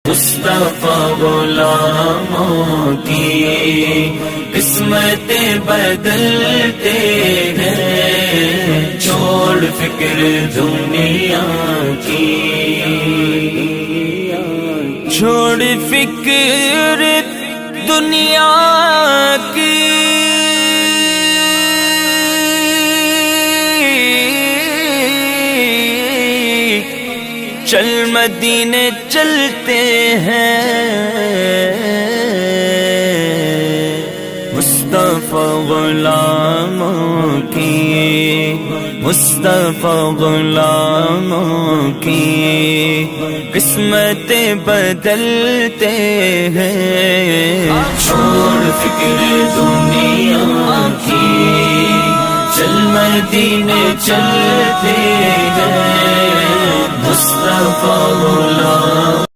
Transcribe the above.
मुस्तफा गुलामों की किस्मतें बदलते हैं, छोड़ फिक्र दुनिया की, छोड़ फिक्र दुनिया की। चल मदीने चलते हैं, मुस्तफा गुलामों की, मुस्तफा गुलामों की किस्मतें बदलते हैं, छोड़ फिक्र दुनिया की। चल मदीने चलते हैं, मुस्तफा गुलाम